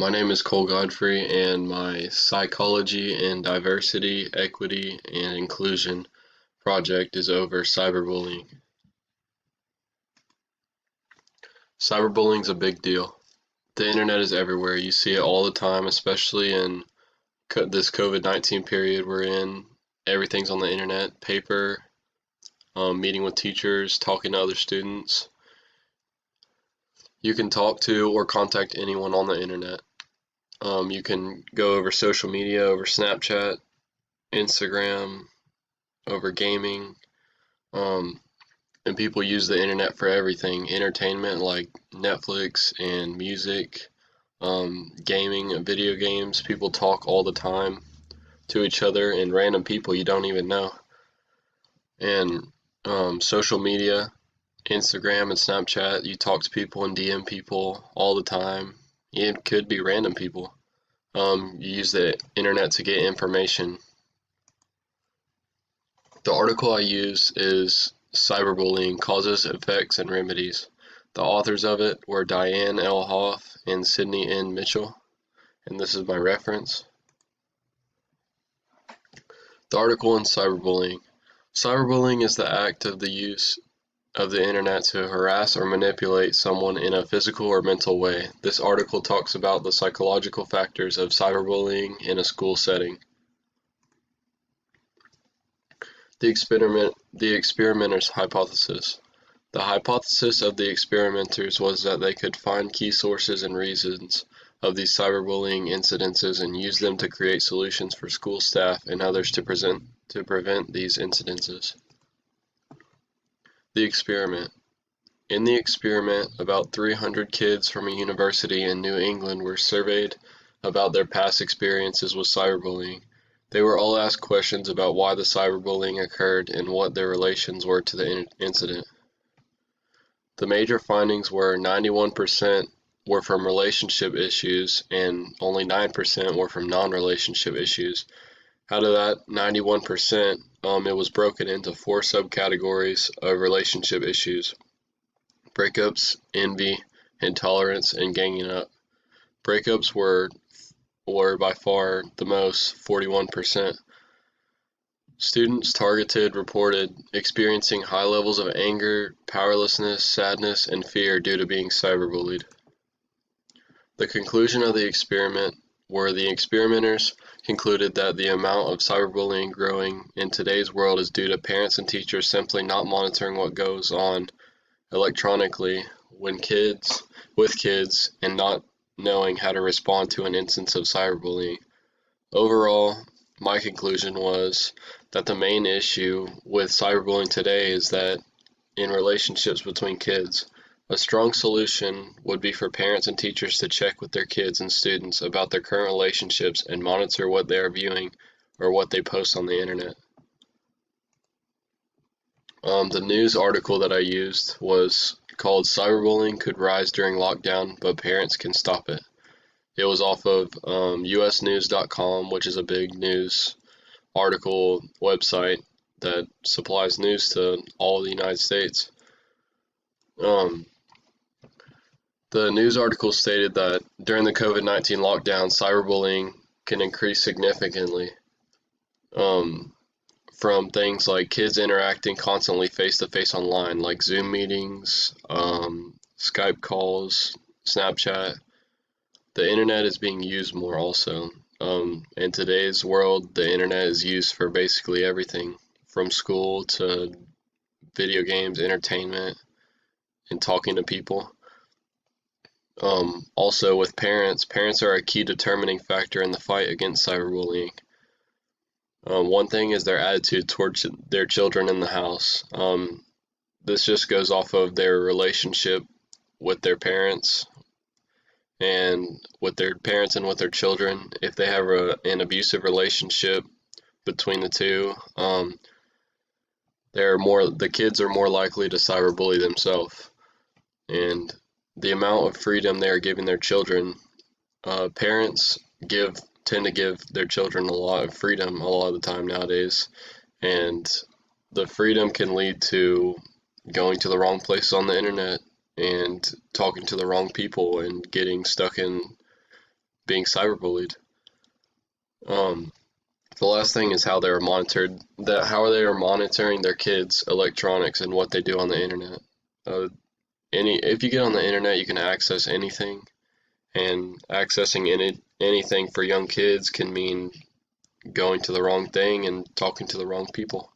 My name is Cole Godfrey, and my Psychology and Diversity, Equity, and Inclusion project is over cyberbullying. Cyberbullying is a big deal. The internet is everywhere. You see it all the time, especially in this COVID-19 period we're in. Everything's on the internet, paper, meeting with teachers, talking to other students. You can talk to or contact anyone on the internet. You can go over social media, over Snapchat, Instagram, over gaming, um, and people use the internet for everything. Entertainment like Netflix and music, gaming and video games. People talk all the time to each other and random people you don't even know. And social media, Instagram and Snapchat, you talk to people and DM people all the time. It could be random people. You use the internet to get information. The article I use is Cyberbullying Causes, Effects, and Remedies. The authors of it were Diane L. Hoff and Sydney N. Mitchell, and this is my reference. The article on cyberbullying. Cyberbullying is the act of the use of the internet to harass or manipulate someone in a physical or mental way. This article talks about the psychological factors of cyberbullying in a school setting. The experimenter's hypothesis. The hypothesis of the experimenters was that they could find key sources and reasons of these cyberbullying incidences and use them to create solutions for school staff and others to prevent these incidences. The experiment. In the experiment, about 300 kids from a university in New England were surveyed about their past experiences with cyberbullying. They were all asked questions about why the cyberbullying occurred and what their relations were to the incident. The major findings were 91% were from relationship issues and only 9% were from non-relationship issues. Out of that 91%, it was broken into 4 subcategories of relationship issues: breakups, envy, intolerance, and ganging up. Breakups were by far the most, 41%. Students targeted reported experiencing high levels of anger, powerlessness, sadness, and fear due to being cyberbullied. The conclusion of the experiment were the experimenters concluded that the amount of cyberbullying growing in today's world is due to parents and teachers simply not monitoring what goes on electronically with kids and not knowing how to respond to an instance of cyberbullying. Overall, my conclusion was that the main issue with cyberbullying today is that in relationships between kids, a strong solution would be for parents and teachers to check with their kids and students about their current relationships and monitor what they are viewing or what they post on the internet. The news article that I used was called "Cyberbullying Could Rise During Lockdown, but Parents Can Stop It." It was off of usnews.com, which is a big news article website that supplies news to all the United States. The news article stated that during the COVID-19 lockdown, cyberbullying can increase significantly from things like kids interacting constantly face-to-face online, like Zoom meetings, Skype calls, Snapchat. The internet is being used more also. In today's world, the internet is used for basically everything, from school to video games, entertainment, and talking to people. Also with parents are a key determining factor in the fight against cyberbullying. One thing is their attitude towards their children in the house. This just goes off of their relationship with their parents and with their children. If they have an abusive relationship between the two, the kids are more likely to cyberbully themselves. And the amount of freedom they are giving their children, parents tend to give their children a lot of freedom a lot of the time nowadays, and the freedom can lead to going to the wrong place on the internet and talking to the wrong people and getting stuck in being cyberbullied. Um, the last thing is how they are monitored. That how they are monitoring their kids' electronics and what they do on the internet. Uh, if you get on the internet, you can access anything, and accessing anything for young kids can mean going to the wrong thing and talking to the wrong people.